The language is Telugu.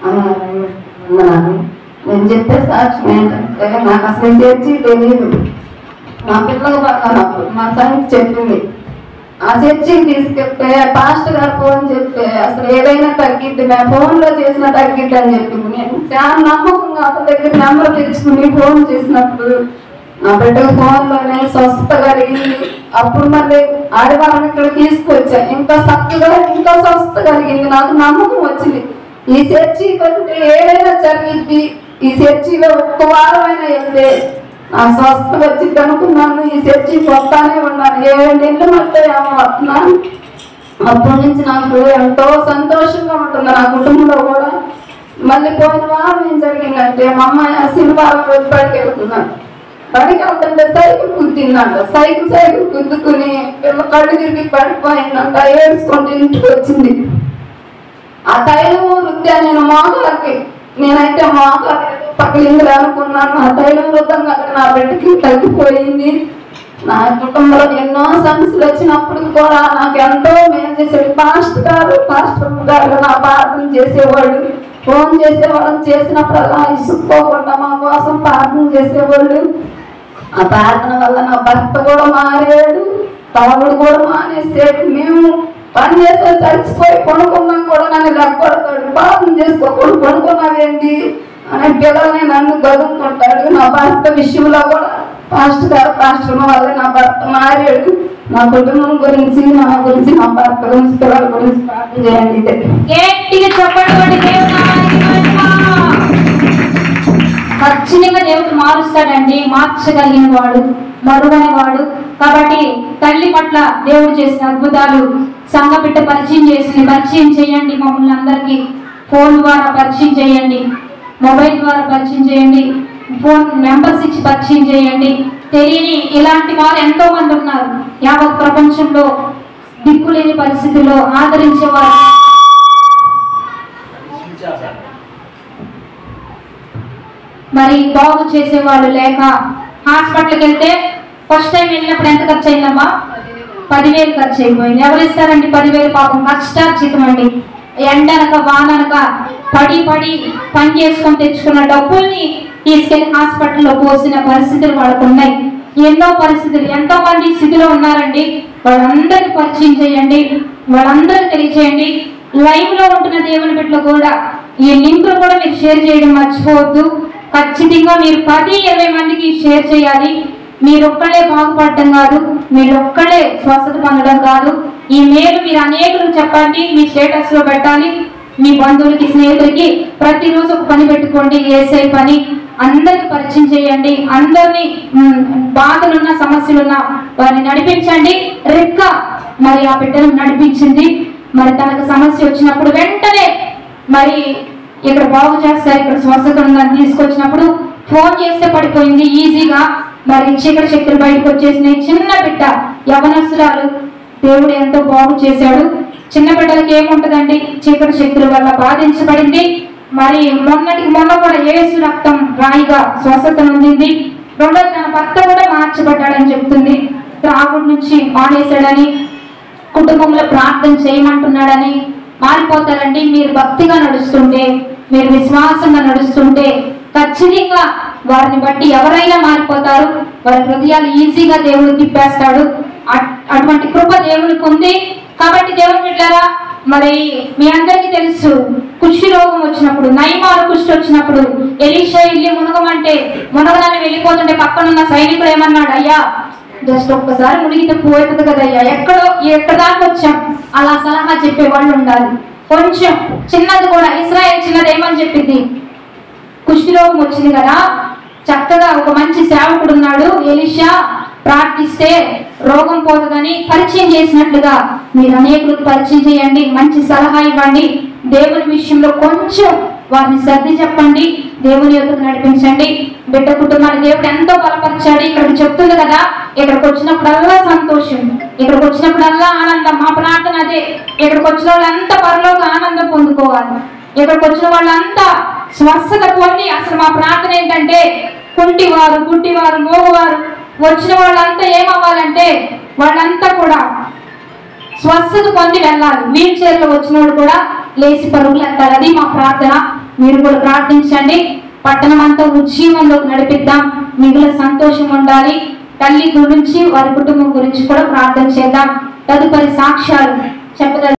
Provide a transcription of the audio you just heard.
అన్నాను. నేను చెప్పే సాక్ష్యం ఏంటంటే నాకు అసలు చర్చి తెలియదు. మా పిల్లలు పక్కనప్పుడు మా సంగతి చెప్పింది. ఆ చర్చికి తీసుకెళ్తే పాస్టర్ గారు ఫోన్ చెప్తే అసలు ఏదైనా తగ్గిద్ది, మేము ఫోన్లో చేసినా తగ్గిద్ది అని చెప్పింది. నేను చాలా నమ్మకంగా అతని దగ్గర నెంబర్ తెచ్చుకుని ఫోన్ చేసినప్పుడు నా బిడ్డకు ఫోన్లోనే స్వస్థత కలిగింది. అప్పుడు మళ్ళీ ఆదివారం ఇక్కడ తీసుకొచ్చా, ఇంకా చక్కగా ఇంకా స్వస్థత కలిగింది. నాకు నమ్మకం వచ్చింది ఈ చర్చి కంటే ఏదైనా జరిగిద్ది, ఈ చర్చిలో ఒక్క వారమైనా వెళ్తే నా స్వస్థత వచ్చింది అనుకున్నాను. ఈ చర్చి వస్తానే ఉన్నాను, 7 నెలలు మళ్ళీ వస్తున్నాను. అప్పటి నుంచి నాకు ఎంతో సంతోషంగా ఉంటుంది నా కుటుంబంలో కూడా. మళ్ళీ పోయిన వారం ఏం జరిగిందంటే మా అమ్మాయి శనివారం రోజు బడికి వెళ్తున్నాను. బడికి వెళ్తుంటే సైకిల్ గుద్దిందంట. సైకిల్ గుద్దుకుని పిల్ల కళ్ళు తిరిగి పడిపోయిందంట. ఏడ్చుకుంటూ ఇంటికి వచ్చింది. ఆ తైలం వృత్తి నేను మోకాలకి, నేనైతే మోకాలు పగిలింది అనుకున్నాను. ఆ తైలం వృత్తంగా నా బిడ్డకి తగ్గిపోయింది. నా కుటుంబంలో ఎన్నో సమస్యలు వచ్చినప్పుడు కూడా నాకు ఎంతో మేలు చేసేది. పాస్టర్ గారు నా ప్రార్థన చేసేవాళ్ళు, ఫోన్ చేసేవాళ్ళని చేసినప్పుడల్లా ఇసుక్కోకుండా మా కోసం ప్రార్థన చేసేవాళ్ళు. ఆ ప్రార్థన వల్ల నా భర్త కూడా మారాడు, తమ్ముడు కూడా మానేసాడు. మేము పని చేస్తే చచ్చిపోయి కొనుక్కున్నాం కూడా నన్ను లెక్కడతాడు. ప్రార్థన చేసుకోకుండా కొనుక్కున్నావేంటి అనే పిల్లల్ని నన్ను గదుకుంటాడు. నా భర్త విషయంలో కూడా పాస్టర్ వల్ల నా భర్త మారాడు. నా కుటుంబం గురించి, నా గురించి, నా భర్త గురించి, పిల్లల గురించి ప్రార్థన చేయండి. ఖచ్చితంగా దేవుడు మారుస్తాడండి. మార్చగలిగిన వాడు, మరువని వాడు. కాబట్టి తల్లి పట్ల దేవుడు చేసిన అద్భుతాలు సంఘ బిడ్డ పరిచయం చేయండి. మమ్మల్ని అందరికీ ఫోన్ ద్వారా పరిచయం చేయండి, మొబైల్ ద్వారా పరిచయం చేయండి, ఫోన్ నెంబర్స్ ఇచ్చి పరిచయం చేయండి. తెలియని ఇలాంటి వారు ఎంతో మంది ఉన్నారు. యావత్ ప్రపంచంలో దిక్కులేని పరిస్థితుల్లో ఆదరించేవారు, మరి బాగు చేసేవాళ్ళు లేక హాస్పిటల్కి వెళ్తే ఫస్ట్ టైం వెళ్ళినప్పుడు ఎంత ఖర్చు అయిందమ్మా? 10,000 ఖర్చు అయిపోయింది. ఎవరు ఇస్తారండి 10,000? పాపం కష్టార్జితం అండి. ఎండనక వాననక పడి పని చేసుకొని తెచ్చుకున్న డబ్బుల్ని తీసుకెళ్లి హాస్పిటల్లో పోసిన పరిస్థితులు వాళ్ళకు ఉన్నాయి. ఎన్నో పరిస్థితులు, ఎంతో మంది స్థితిలో ఉన్నారండి. వాళ్ళందరికీ పరిచయం చేయండి, వాళ్ళందరికీ తెలియచేయండి. లైవ్ లో ఉంటున్న దేవుని బిడ్డలు కూడా ఈ లింకులు కూడా మీరు షేర్ చేయడం మర్చిపోవద్దు. ఖచ్చితంగా మీరు 10-20 మందికి షేర్ చేయాలి. మీరొక్కడే బాగుపడటం కాదు, మీరొక్కడే స్వస్థత పొందడం కాదు. ఈ మేలు మీరు అనేకులకు చెప్పండి, మీ స్టేటస్ లో పెట్టాలి. మీ బంధువులకి, స్నేహితులకి ప్రతిరోజు ఒక పని పెట్టుకోండి, ఏసై పని. అందరికి పరిచయం చేయండి. అందరినీ బాధలున్న, సమస్యలున్న వారిని నడిపించండి. రెక్క మరి ఆ బిడ్డను నడిపించింది. మరి తనకు సమస్య వచ్చినప్పుడు వెంటనే మరి ఇక్కడ బాగు చేస్తారు, ఇక్కడ స్వస్థత ఉందని తీసుకొచ్చినప్పుడు ఫోన్ చేస్తే పడిపోయింది ఈజీగా. మరి చీకటి శక్తులు బయటకు వచ్చేసినాయి. చిన్న బిడ్డ, యవనస్తురాలు, దేవుడు ఎంతో బాగు చేశాడు. చిన్న బిడ్డలకి ఏముంటదండి, చీకటి శక్తుల వల్ల బాధించబడింది. మరి మొన్న కూడా యేసు రక్తం రాయిగా స్వస్థత పొందింది. రెండోది తన భర్త కూడా మార్చబడ్డాడని చెప్తుంది. త్రాగుడు నుంచి మానేశాడని, కుటుంబంలో ప్రార్థన చేయమంటున్నాడని. మారిపోతారండి. మీరు భక్తిగా నడుస్తుంటే, మీరు విశ్వాసంగా నడుస్తుంటే ఖచ్చితంగా వారిని బట్టి ఎవరైనా మారిపోతారు. వారి హృదయాలు ఈజీగా దేవుడు తిప్పేస్తాడు. అటువంటి కృప దేవునికి ఉంది. కాబట్టి దేవుని బిడ్డలారా, మరి మీ అందరికీ తెలుసు, కుష్టి రోగం వచ్చినప్పుడు, నయమారు కుష్టి వచ్చినప్పుడు ఎలీషా వెళ్ళి మునగమంటే మునగడానికి వెళ్ళిపోతుంటే పక్కనున్న సైనికుడు ఏమన్నాడు? అయ్యా జస్ట్ ఒక్కసారి మునిగితే పోతుంది కదయ్యా, ఎక్కడ దాకా వచ్చాం. అలా సలహా చెప్పే వాళ్ళు ఉండాలి. కొంచెం చిన్నది కూడా, ఇశ్రాయేల్ చిన్నది ఏమని చెప్పింది? కుష్టి రోగం వచ్చింది కదా, చక్కగా ఒక మంచి సేవకుడు ఉన్నాడు ఎలీషా, ప్రార్థిస్తే రోగం పోతుందని పరిచయం చేసినట్లుగా మీరు అనేకులకు పరిచయం చేయండి. మంచి సలహా ఇవ్వండి. దేవుని విషయంలో కొంచెం వారిని సర్ది చెప్పండి. దేవుని యొక్కకు నడిపించండి. బిడ్డ కుటుంబాన్ని దేవుడు ఎంతో బలపరిచాడు. ఇక్కడికి చెప్తుంది కదా, ఇక్కడికి వచ్చినప్పుడల్లా సంతోషం, ఇక్కడికి వచ్చినప్పుడల్లా ఆనందం. మా ప్రార్థన అదే. ఇక్కడికి వచ్చిన వాళ్ళంతా పరలోక ఆనందం పొందుకోవాలి. ఇక్కడికి వచ్చిన వాళ్ళంతా స్వస్థత పొంది, అసలు మా ప్రార్థన ఏంటంటే కుంటివారు, గుడ్డివారు, మోగువారు వచ్చిన వాళ్ళంతా ఏమవ్వాలంటే వాళ్ళంతా కూడా స్వస్థత పొంది వెళ్ళాలి. వీల్ చైర్లో వచ్చిన వాళ్ళు కూడా లేచి పరుగులు ఎత్తాలి. అది మా ప్రార్థన. మీరు కూడా ప్రార్థించండి. పట్టణం అంతా ఉద్యమంలోకి నడిపిద్దాం. మిగిలిన సంతోషం ఉండాలి. తల్లి గురించి వారి కుటుంబం గురించి కూడా ప్రార్థన చేద్దాం. తదుపరి సాక్ష్యాలు చెప్పగల